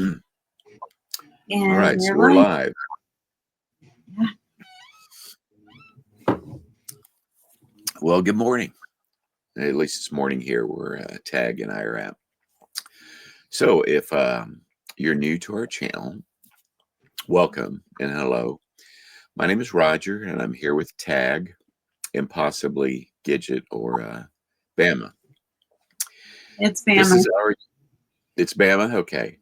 All And right, so we're we're live. live. Yeah. Well, good morning. At least it's morning here where Tagg and I are at. So if you're new to our channel, welcome and hello. My name is Roger, and I'm here with Tagg and possibly Gidget or Bama. It's This family. is it's Bama, okay.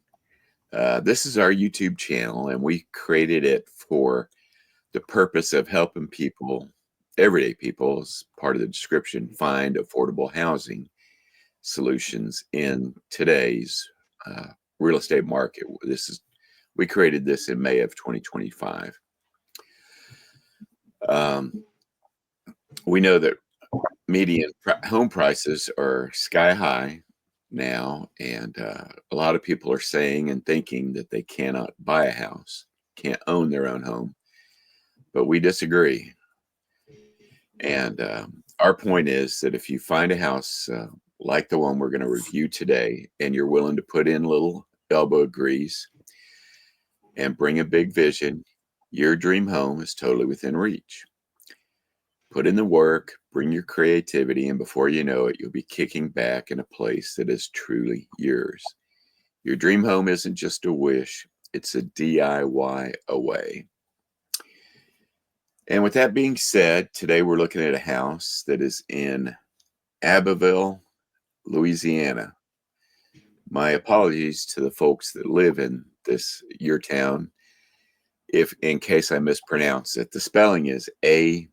This is our YouTube channel, and we created it for the purpose of helping people, everyday people, as part of the description, find affordable housing solutions in today's real estate market. We created this in May of 2025. We know that median home prices are sky high now, and a lot of people are saying and thinking that they cannot buy a house, can't own their own home, but we disagree. And our point is that if you find a house like the one we're going to review today, and you're willing to put in a little elbow grease and bring a big vision, your dream home is totally within reach. Put in the work, bring your creativity, and before you know it, you'll be kicking back in a place that is truly yours. Your dream home isn't just a wish, it's a DIY away. And with that being said, today we're looking at a house that is in Abbeville, Louisiana. My apologies to the folks that live in your town, if in case I mispronounce it. The spelling is Abbeville.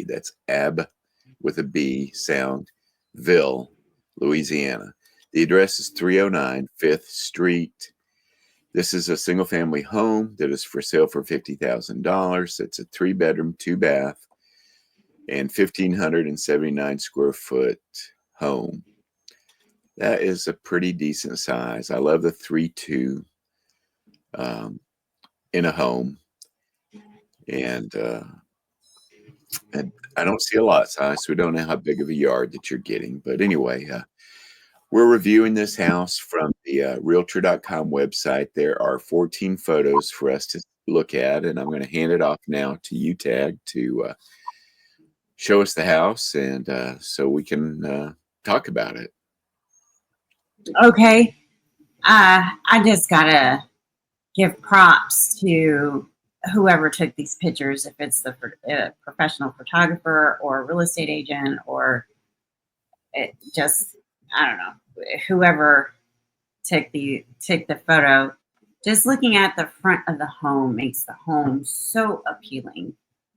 That's Ab with a B sound, Ville, Louisiana. The address is 309 5th Street. This is a single family home that is for sale for $50,000. It's a 3-bedroom, 2-bath, and 1,579 square foot home. That is a pretty decent size. I love the 3-2 in a home. And I don't see a lot size, so we don't know how big of a yard that you're getting. But anyway, we're reviewing this house from the Realtor.com website. There are 14 photos for us to look at, and I'm going to hand it off now to you, Tagg, to show us the house, and so we can talk about it. Okay. I just gotta give props to whoever took these pictures, if it's the professional photographer or a real estate agent, or I don't know, whoever took the photo. Just looking at the front of the home makes the home so appealing,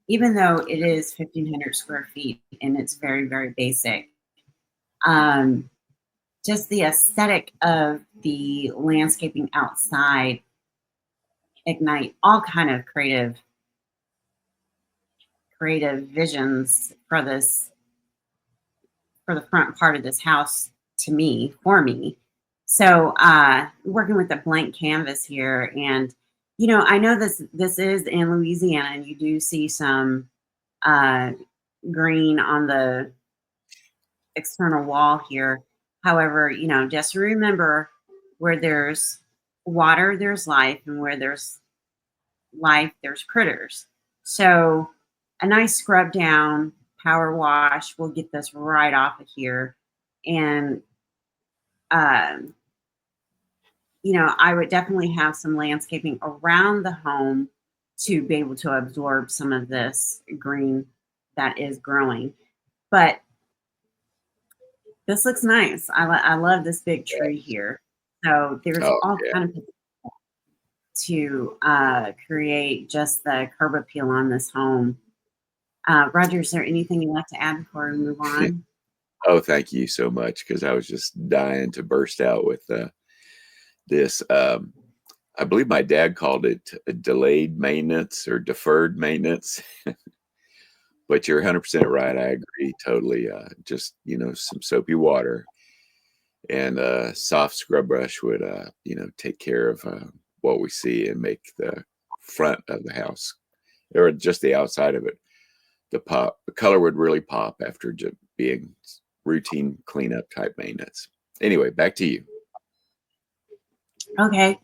even though it is 1,500 square feet and it's very, very basic. Just the aesthetic of the landscaping outside ignite all kind of creative visions for the front part of this house for me. So working with a blank canvas here, and I know this is in Louisiana, and you do see some green on the external wall here. However, just remember, where there's water, there's life, and where there's life, there's critters. So a nice scrub down, power wash will get this right off of here. And, I would definitely have some landscaping around the home to be able to absorb some of this green that is growing. But this looks nice. I love this big tree here. So there's all kind of to create just the curb appeal on this home. Roger, is there anything you'd like to add before we move on? Oh, thank you so much, because I was just dying to burst out with this. I believe my dad called it delayed maintenance or deferred maintenance. But you're 100% right. I agree totally. Just, some soapy water and a soft scrub brush would, take care of what we see and make the front of the house, or just the outside of it, the color would really pop after just being routine cleanup type maintenance. Anyway, back to you. Okay.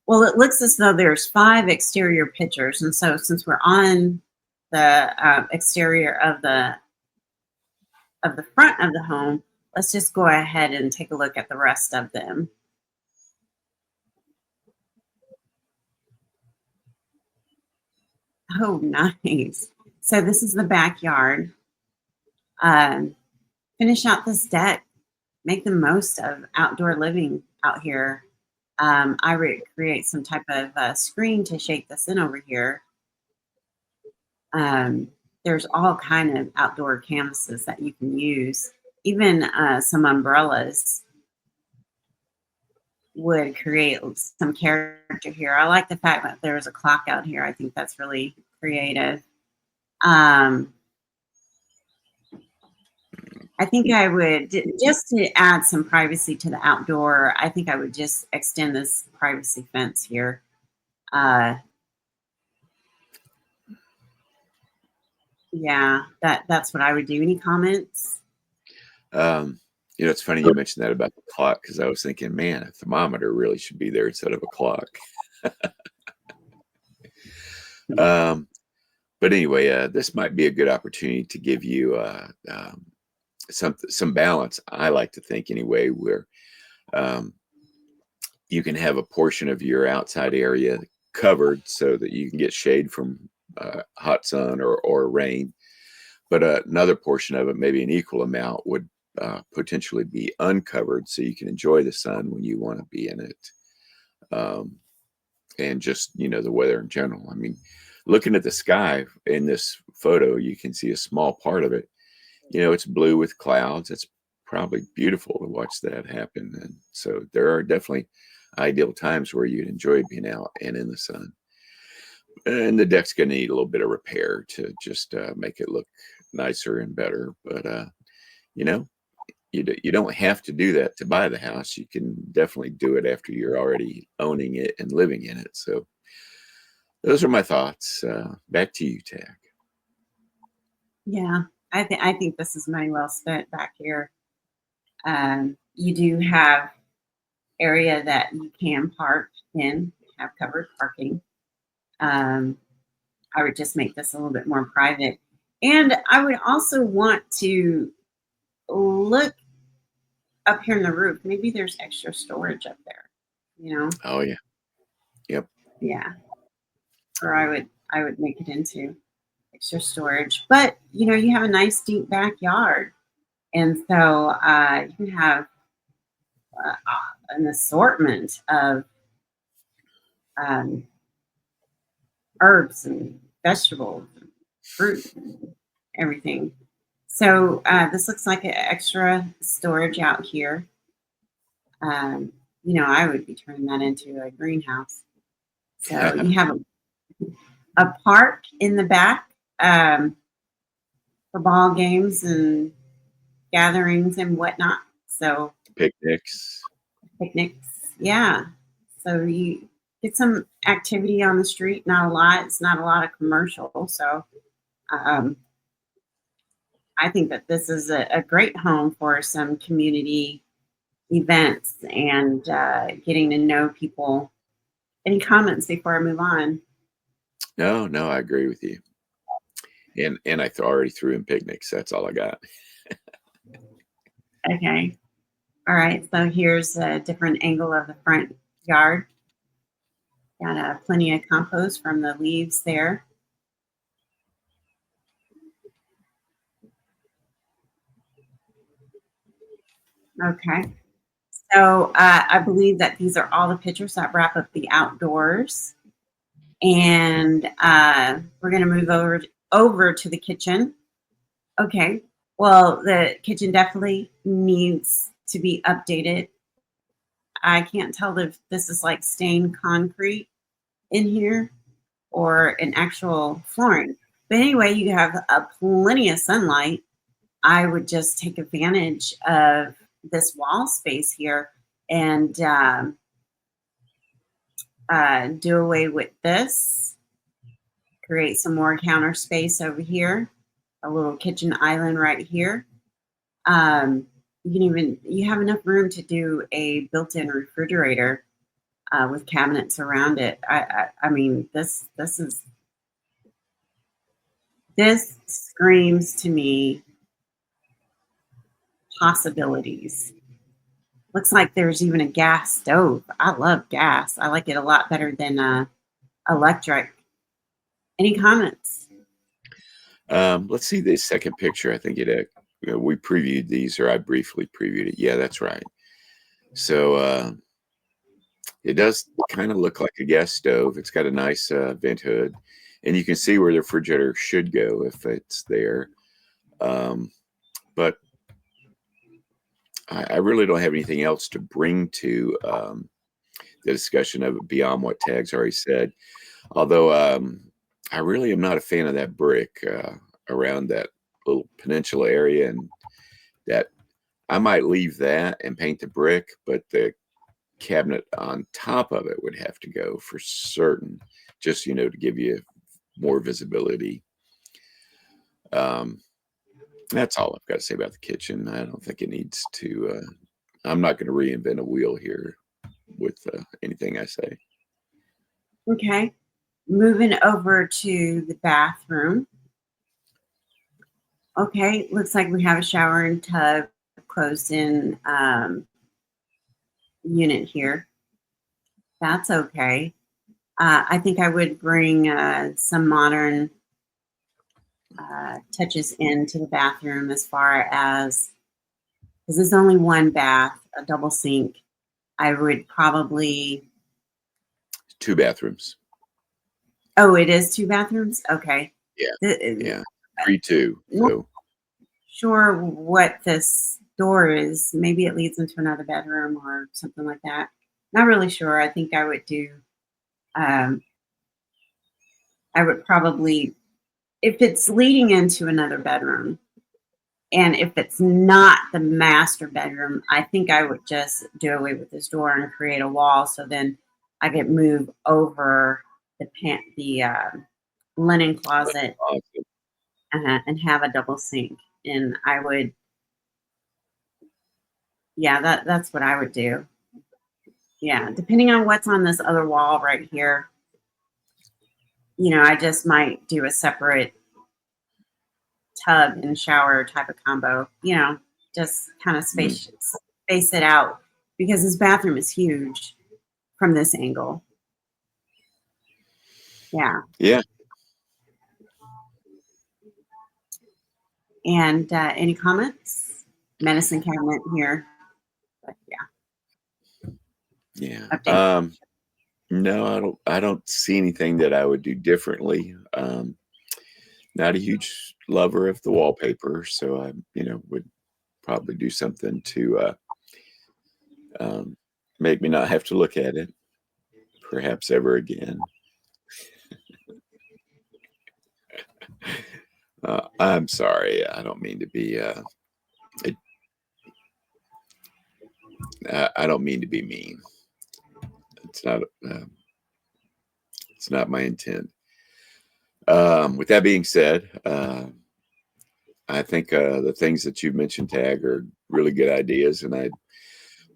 Well, it looks as though there's 5 exterior pictures, and so since we're on the exterior of the front of the home, let's just go ahead and take a look at the rest of them. Oh, nice. So this is the backyard. Um, finish out this deck. Make the most of outdoor living out here. I would create some type of screen to shake this in over here. There's all kind of outdoor canvases that you can use. Even some umbrellas would create some character here. I like the fact that there's a clock out here. I think that's really creative. I think I would, just to add some privacy to the outdoor, I think I would just extend this privacy fence here. Yeah, that's what I would do. Any comments? It's funny you mentioned that about the clock, because I was thinking, man, a thermometer really should be there instead of a clock. But anyway, this might be a good opportunity to give you some balance. I like to think anyway, where you can have a portion of your outside area covered so that you can get shade from hot sun or rain, but another portion of it, maybe an equal amount, would potentially be uncovered so you can enjoy the sun when you want to be in it, and just the weather in general. I mean, looking at the sky in this photo, you can see a small part of it. It's blue with clouds. It's probably beautiful to watch that happen. And so there are definitely ideal times where you'd enjoy being out and in the sun. And the deck's going to need a little bit of repair to just make it look nicer and better. But, you don't have to do that to buy the house. You can definitely do it after you're already owning it and living in it. So those are my thoughts. Back to you, Tagg. Yeah, I think this is money well spent back here. You do have area that you can park in, have covered parking. I would just make this a little bit more private. And I would also want to look up here in the roof. Maybe there's extra storage up there, Oh, yeah. Yep. Yeah. Or I would make it into extra storage. But, you have a nice deep backyard. And so you can have an assortment of herbs and vegetables and fruit and everything. So this looks like an extra storage out here. I would be turning that into a greenhouse. So you have a park in the back for ball games and gatherings and whatnot. So Picnics. Yeah. So you get some activity on the street. Not a lot. It's not a lot of commercial. So I think that this is a great home for some community events and getting to know people. Any comments before I move on? No, I agree with you. And I already threw in picnics. That's all I got. Okay. All right. So here's a different angle of the front yard. Got plenty of compost from the leaves there. Okay. So I believe that these are all the pictures that wrap up the outdoors. And we're going to move over to the kitchen. Okay. Well, the kitchen definitely needs to be updated. I can't tell if this is like stained concrete in here or an actual flooring. But anyway, you have plenty of sunlight. I would just take advantage of this wall space here and do away with this. Create some more counter space over here. A little kitchen island right here. you have enough room to do a built-in refrigerator with cabinets around it. I mean, this screams to me possibilities. Looks like there's even a gas stove. I love gas. I like it a lot better than electric. Any comments? Let's see the second picture. I think we previewed these, or I briefly previewed it. Yeah, that's right. So it does kind of look like a gas stove. It's got a nice vent hood, and you can see where the refrigerator should go if it's there. But I really don't have anything else to bring to the discussion of it beyond what Tagg's already said. Although I really am not a fan of that brick around that little peninsula area, and that I might leave that and paint the brick, but the cabinet on top of it would have to go for certain, just to give you more visibility. That's all I've got to say about the kitchen. I don't think it needs to. I'm not going to reinvent a wheel here with anything I say. Okay. Moving over to the bathroom. Okay, looks like we have a shower and tub closed-in unit here. That's okay. I think I would bring some modern touches into the bathroom, as far as, because there's only one bath, a double sink. I would probably. 2 bathrooms. Oh, it is 2 bathrooms? Okay. Yeah. 3-2. So. Sure what this door is. Maybe it leads into another bedroom or something like that. Not really sure. I think I would do, I would probably, if it's leading into another bedroom, and if it's not the master bedroom, I think I would just do away with this door and create a wall. So then I could move over the linen closet and have a double sink. And I would, yeah, that's what I would do. Yeah, depending on what's on this other wall right here, I just might do a separate tub and shower type of combo, just kind of space it out, because this bathroom is huge from this angle. Yeah. Yeah. And any comments? Medicine cabinet here. But Yeah. Update. No, I don't see anything that I would do differently. Not a huge lover of the wallpaper, so I, would probably do something to make me not have to look at it, perhaps ever again. I'm sorry. I don't mean to be. I don't mean to be mean. It's not. It's not my intent. With that being said, I think the things that you mentioned, Tagg, are really good ideas, and I'd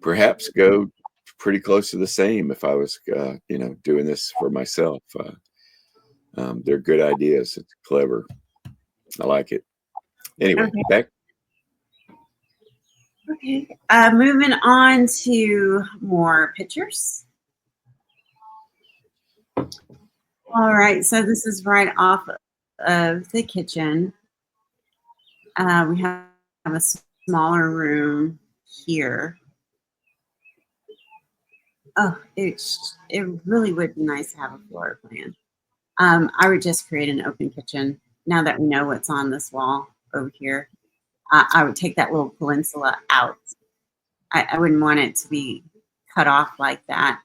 perhaps go pretty close to the same if I was, doing this for myself. They're good ideas. It's clever. I like it. Anyway, Okay. back. Okay. Moving on to more pictures. All right. So this is right off of the kitchen. We have a smaller room here. Oh, it really would be nice to have a floor plan. I would just create an open kitchen. Now that we know what's on this wall over here, I would take that little peninsula out. I wouldn't want it to be cut off like that.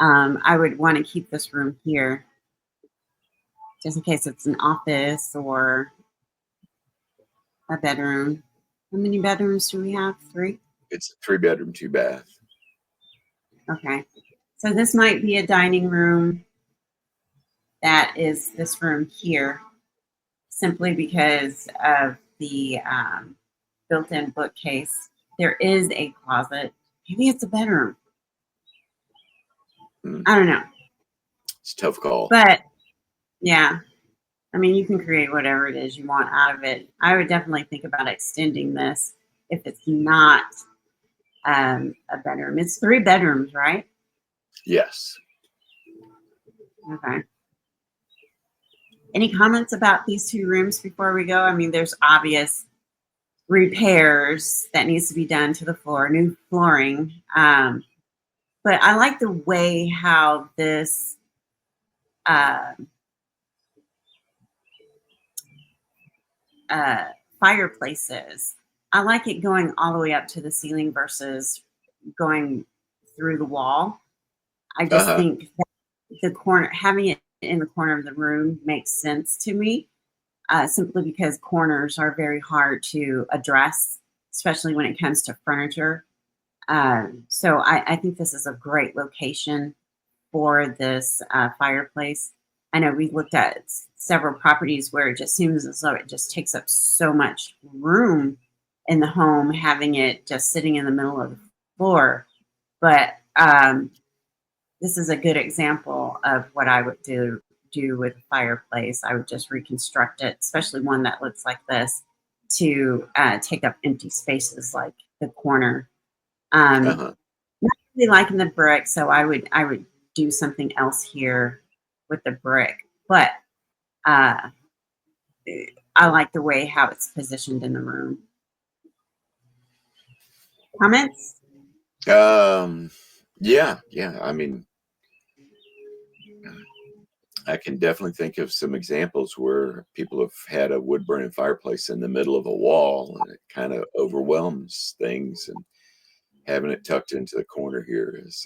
I would want to keep this room here, just in case it's an office or a bedroom. How many bedrooms do we have? 3? It's a 3-bedroom, 2-bath. Okay. So this might be a dining room. That is this room here, simply because of the built-in bookcase. there is a closet. Maybe it's a bedroom. Mm. I don't know. It's a tough call. But yeah, I mean, you can create whatever it is you want out of it. I would definitely think about extending this if it's not a bedroom. It's 3 bedrooms, right? Yes. Okay. Any comments about these 2 rooms before we go? I mean, there's obvious repairs that needs to be done to the floor, new flooring. But I like the way how this uh, fireplace is. I like it going all the way up to the ceiling versus going through the wall. I just Uh-huh. think that the corner, having it in the corner of the room makes sense to me, simply because corners are very hard to address, especially when it comes to furniture. So I think this is a great location for this fireplace. I know we looked at several properties where it just seems as though it just takes up so much room in the home, having it just sitting in the middle of the floor. But this is a good example of what I would do with a fireplace. I would just reconstruct it, especially one that looks like this, to take up empty spaces like the corner. Uh-huh. Not really liking the brick, so I would do something else here with the brick. But uh, I like the way how it's positioned in the room. Comments? Yeah. I mean, I can definitely think of some examples where people have had a wood burning fireplace in the middle of a wall, and it kind of overwhelms things. And having it tucked into the corner here is,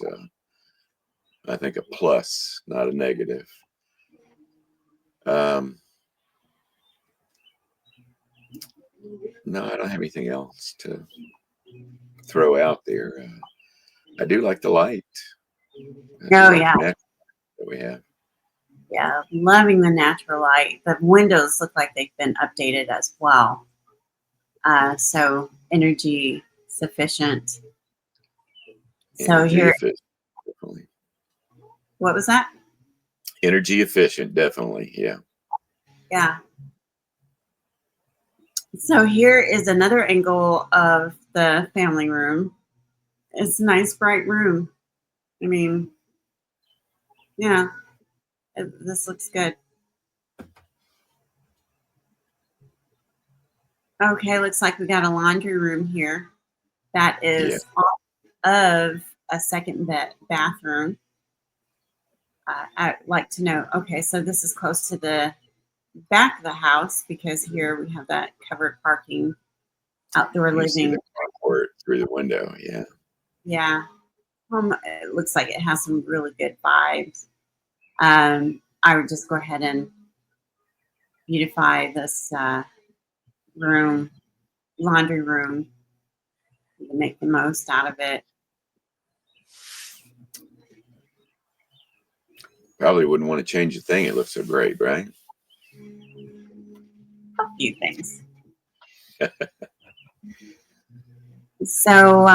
I think, a plus, not a negative. Um, no, I don't have anything else to throw out there. I do like the light. I do Oh like yeah, the natural that we have. yeah. Loving the natural light. The windows look like they've been updated as well. So energy sufficient. So Energy here, efficient, definitely. what was that? Energy efficient, definitely. Yeah. Yeah. So here is another angle of the family room. It's a nice, bright room. I mean, yeah, this looks good. Okay, looks like we got a laundry room here that Yeah. is off of a second bathroom. I'd like to know, okay, so this is close to the back of the house because here we have that covered parking, outdoor You see living. the carport through the window. Yeah. Yeah, it looks like it has some really good vibes. I would just go ahead and beautify this room, laundry room, to make the most out of it. Probably wouldn't want to change a thing. It looks so great, right? A few things. So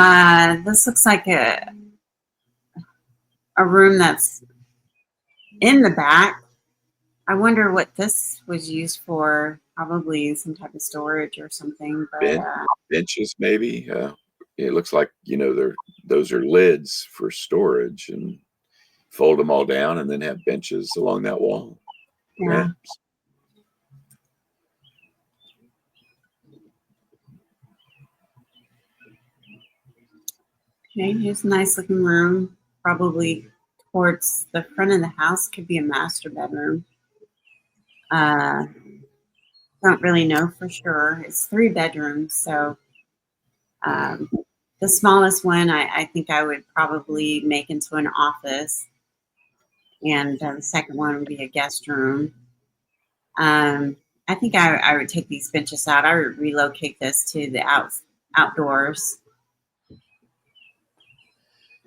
this looks like a room that's in the back. I wonder what this was used for. Probably some type of storage or something. But Ben benches, maybe. It looks like, those are lids for storage, and fold them all down and then have benches along that wall. yeah. Perhaps. Okay, here's a nice looking room. Probably towards the front of the house. Could be a master bedroom. Uh, don't really know for sure. It's 3 bedrooms, so Yeah. um, the smallest one I think I would probably make into an office, and the second one would be a guest room. I think I would take these benches out. I would relocate this to the outdoors.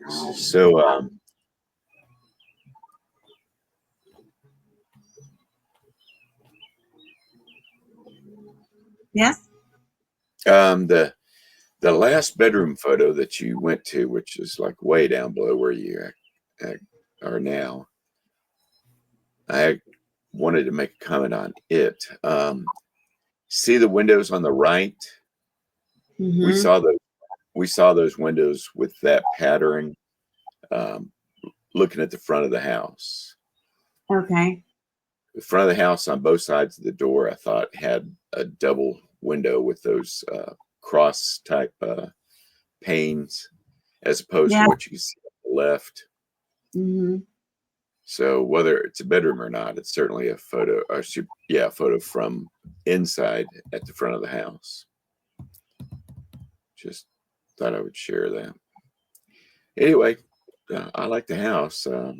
Um, So, yes. the The last bedroom photo that you went to, which is like way down below where you are now, I wanted to make a comment on it. See the windows on the right? We Mm-hmm. saw those windows with that pattern, um, looking at the front of the house. Okay. The front of the house on both sides of the door, I thought, had a double window with those cross type panes, as opposed to Yeah. what you can see on the left. Mm-hmm. So whether it's a bedroom or not, it's certainly a photo, a photo from inside at the front of the house. Just thought I would share that. Anyway, I like the house. I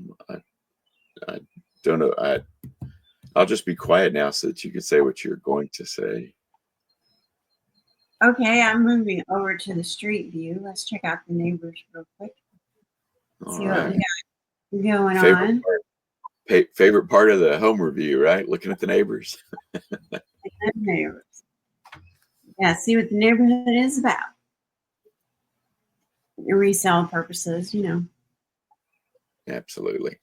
don't know. I'll just be quiet now so that you can say what you're going to say. Okay, I'm moving over to the street view. Let's check out the neighbors real quick. All See what we right. got going Favorite on. favorite part of the home review, right? Looking at the neighbors. And neighbors. Yeah, see what the neighborhood is about. Resale purposes, you know. Absolutely.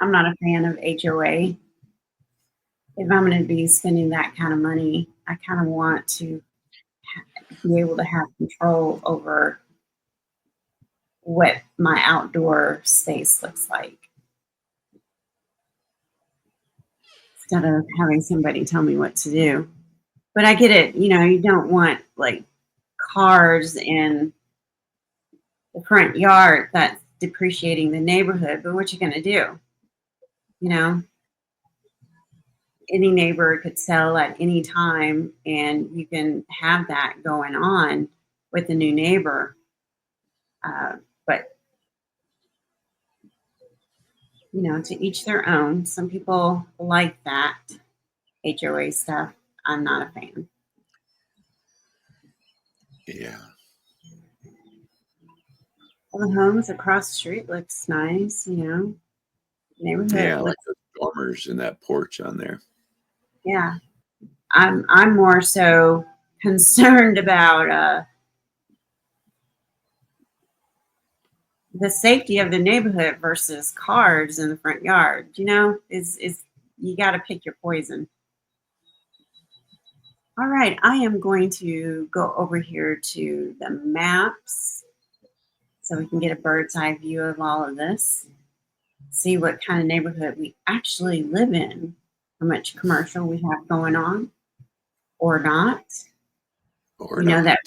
I'm not a fan of HOA. If I'm going to be spending that kind of money, I kind of want to be able to have control over what my outdoor space looks like instead of having somebody tell me what to do. But I get it. You know, you don't want like cars in the front yard that's depreciating the neighborhood. But what you going to do? You know, any neighbor could sell at any time, and you can have that going on with a new neighbor. But you know, to each their own. Some people like that HOA stuff. I'm not a fan. Yeah. All the homes across the street looks nice, you know. Yeah, Neighborhood I like looks, those dormers and that porch on there. yeah. I'm more so concerned about the safety of the neighborhood versus cars in the front yard. You know, is you got to pick your poison. All right, I am going to go over here to the maps so we can get a bird's eye view of all of this. See what kind of neighborhood we actually live in, how much commercial we have going on or not. Or We know not. that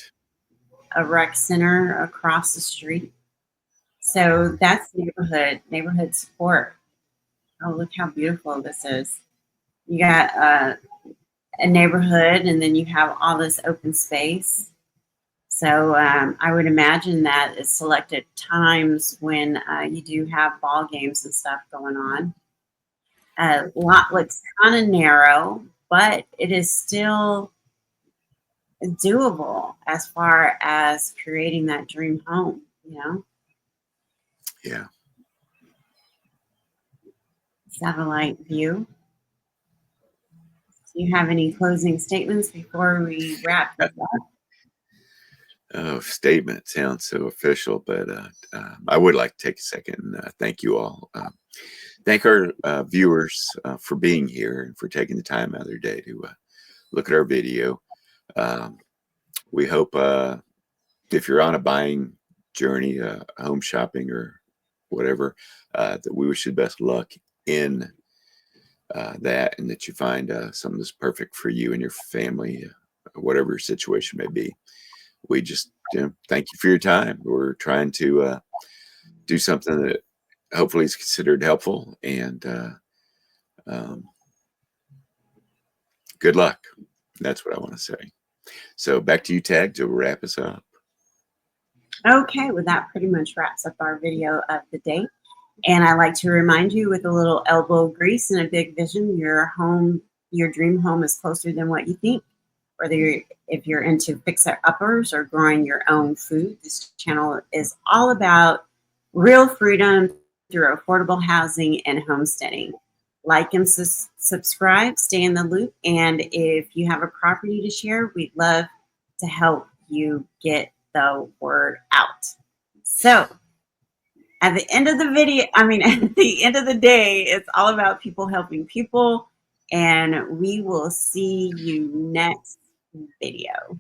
a rec center across the street. So that's neighborhood support. Oh, look how beautiful this is. You got a neighborhood, and then you have all this open space. So I would imagine that it's selected times when you do have ball games and stuff going on. Lot looks kind of narrow, but it is still doable as far as creating that dream home, you know? Yeah. Satellite view. Do you have any closing statements before we wrap this up? Oh, statement sounds so official, but I would like to take a second and thank you all. Thank our viewers for being here and for taking the time out of their day to look at our video. We hope if you're on a buying journey, home shopping or whatever, that we wish you the best luck in that, and that you find something that's perfect for you and your family, whatever your situation may be. We just thank you for your time. We're trying to do something that hopefully is considered helpful, and good luck. That's what I want to say. So back to you, Tagg, to wrap us up. Okay, well, that pretty much wraps up our video of the day. And I like to remind you, with a little elbow grease and a big vision, your dream home is closer than what you think. If you're into fixer-uppers or growing your own food, this channel is all about real freedom through affordable housing and homesteading. like and subscribe, stay in the loop. And if you have a property to share, we'd love to help you get the word out. So at the end of the video, at the end of the day, it's all about people helping people. And we will see you next video.